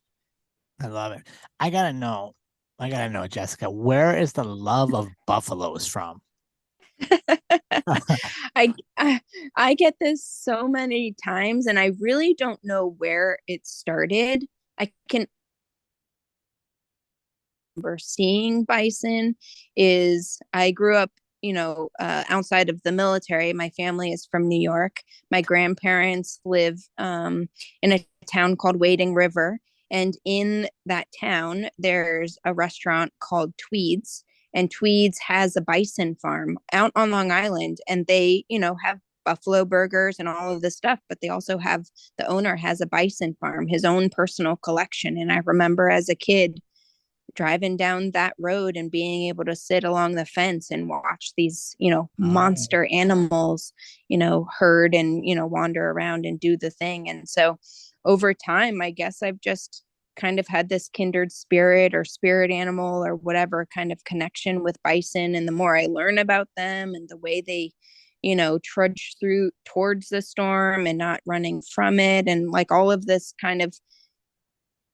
I love it. I gotta know, I gotta know, Jessica, where is the love of buffaloes from? I, I get this so many times, and I really don't know where it started. I can remember seeing bison. Is I grew up, outside of the military. My family is from New York. My grandparents live in a town called Wading River. And in that town, there's a restaurant called Tweeds. And Tweeds has a bison farm out on Long Island. And they, have buffalo burgers and all of this stuff, but they also have, the owner has a bison farm, his own personal collection. And I remember as a kid driving down that road and being able to sit along the fence and watch these, Oh, monster animals, herd and, wander around and do the thing. And so over time, I guess I've just kind of had this kindred spirit or spirit animal or whatever kind of connection with bison. And the more I learn about them and the way they, trudge through towards the storm and not running from it, and like all of this kind of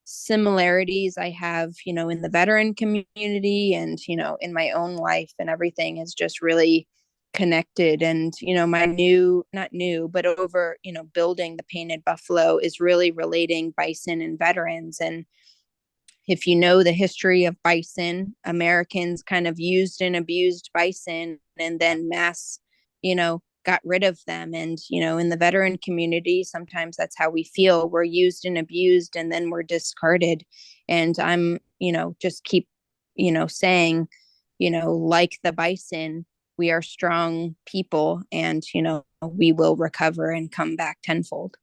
similarities I have, in the veteran community and, in my own life, and everything is just really connected. And, my new, not new, but over, building the Painted Buffalo is really relating bison and veterans. And if you know the history of bison, Americans kind of used and abused bison and then mass, got rid of them. And, in the veteran community, sometimes that's how we feel. We're used and abused and then we're discarded. And I'm, just keep, saying, like the bison, we are strong people and, we will recover and come back tenfold.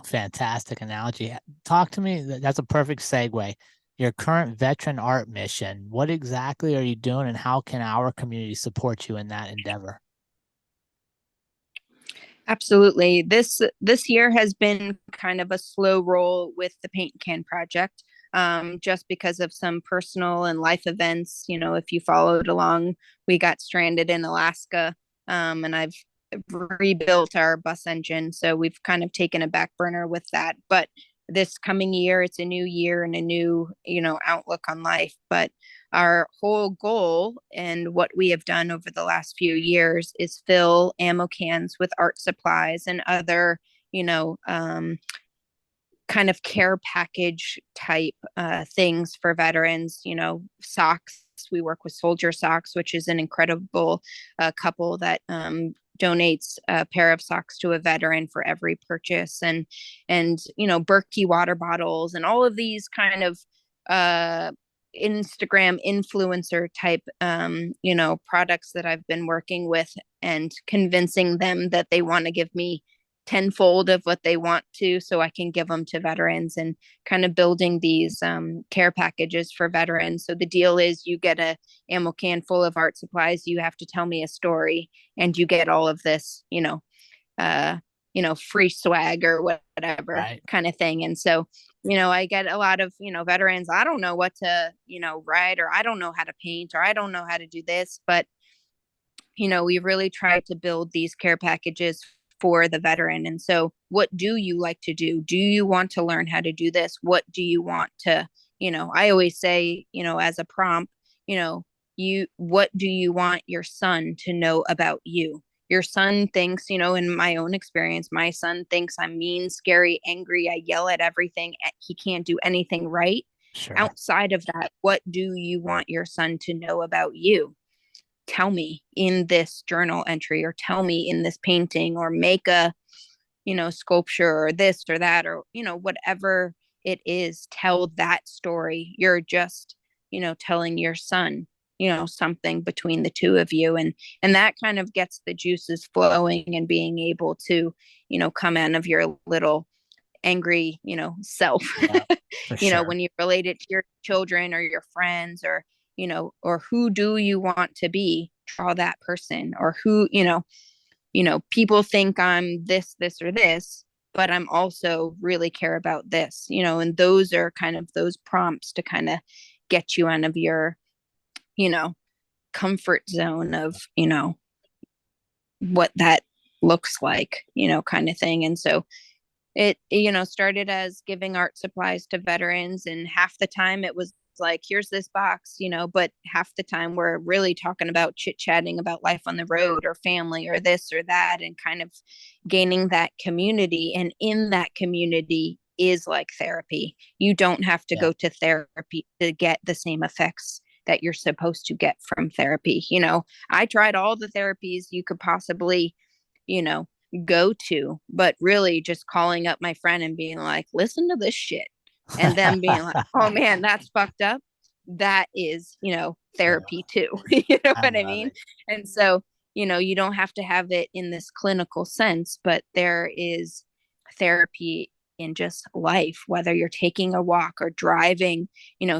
fantastic analogy. Talk to me. That's a perfect segue. your current veteran art mission. What exactly are you doing, and how can our community support you in that endeavor? Absolutely. This year has been kind of a slow roll with the paint can project, just because of some personal and life events. You know, if you followed along, we got stranded in Alaska, and I've rebuilt our bus engine, so we've kind of taken a back burner with that. But this coming year, it's a new year and a new, outlook on life. But our whole goal and what we have done over the last few years is fill ammo cans with art supplies and other, you know, um, kind of care package type things for veterans, socks. We work with Soldier Socks, which is an incredible couple that donates a pair of socks to a veteran for every purchase, and Berkey water bottles and all of these kind of uh, Instagram influencer type products that I've been working with and convincing them that they want to give me tenfold of what they want to, so I can give them to veterans, and kind of building these care packages for veterans. So the deal is you get a ammo can full of art supplies, you have to tell me a story, and you get all of this, uh, free swag or whatever Right. kind of thing. And so, I get a lot of, veterans, I don't know what to, write, or I don't know how to paint, or I don't know how to do this. But we really try to build these care packages for the veteran. And so, what do you like to do? Do you want to learn how to do this? What do you want to, I always say, as a prompt, what do you want your son to know about you? Your son thinks, in my own experience, my son thinks I'm mean, scary, angry. I yell at everything. He can't do anything right. Sure. Outside of that, what do you want your son to know about you? Tell me in this journal entry, or tell me in this painting, or make a sculpture, or this or that, or whatever it is. Tell that story. You're just telling your son something between the two of you, and that kind of gets the juices flowing, and being able to come out of your little angry self. Yeah, for sure. When you relate it to your children or your friends, or who do you want to be, draw that person. Or who, people think I'm this or this, but I'm also really care about this, and those are kind of those prompts to kind of get you out of your you know comfort zone of what that looks like, kind of thing. And so it started as giving art supplies to veterans, and half the time it was like, here's this box, but half the time we're really talking about chit chatting about life on the road, or family, or this or that, and kind of gaining that community. And in that community is like therapy. You don't have to Yeah. go to therapy to get the same effects that you're supposed to get from therapy. I tried all the therapies you could possibly you know go to, but really just calling up my friend and being like, listen to this shit, and them being like, oh man, that's fucked up. That is, Yeah, therapy too. You know I what I love mean? it. And so, you don't have to have it in this clinical sense, but there is therapy in just life, whether you're taking a walk or driving,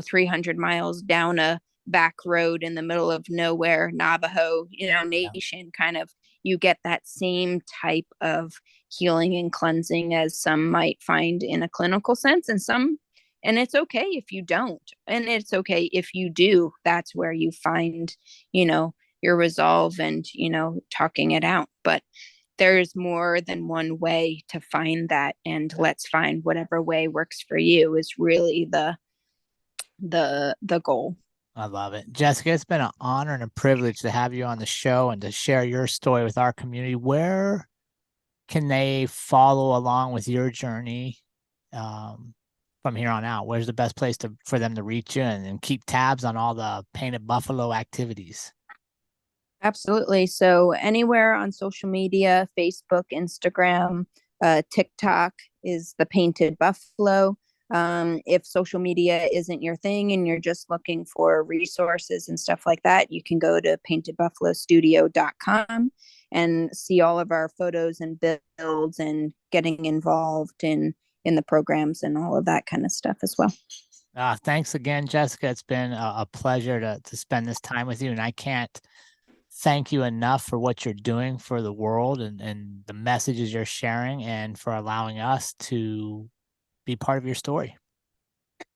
300 miles down a back road in the middle of nowhere, Navajo, Yeah. nation kind of. You get that same type of healing and cleansing as some might find in a clinical sense, and it's okay if you don't, and it's okay if you do. That's where you find your resolve, and talking it out. But there's more than one way to find that, and let's find whatever way works for you is really the goal. I love it. Jessica, it's been an honor and a privilege to have you on the show and to share your story with our community. Where can they follow along with your journey um, from here on out? Where's the best place for them to reach you and keep tabs on all the Painted Buffalo activities? Absolutely. So anywhere on social media, Facebook, Instagram, TikTok is the Painted Buffalo. If social media isn't your thing and you're just looking for resources and stuff like that, you can go to paintedbuffalostudio.com and see all of our photos and builds, and getting involved in the programs and all of that kind of stuff as well. Thanks again, Jessica. It's been a pleasure to spend this time with you, and I can't thank you enough for what you're doing for the world and the messages you're sharing and for allowing us to be part of your story.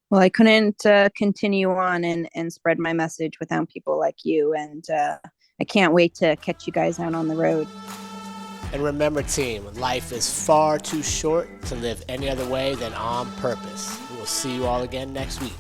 Well, I couldn't continue on and spread my message without people like you. And I can't wait to catch you guys out on the road. And remember, team, life is far too short to live any other way than on purpose. We will see you all again next week.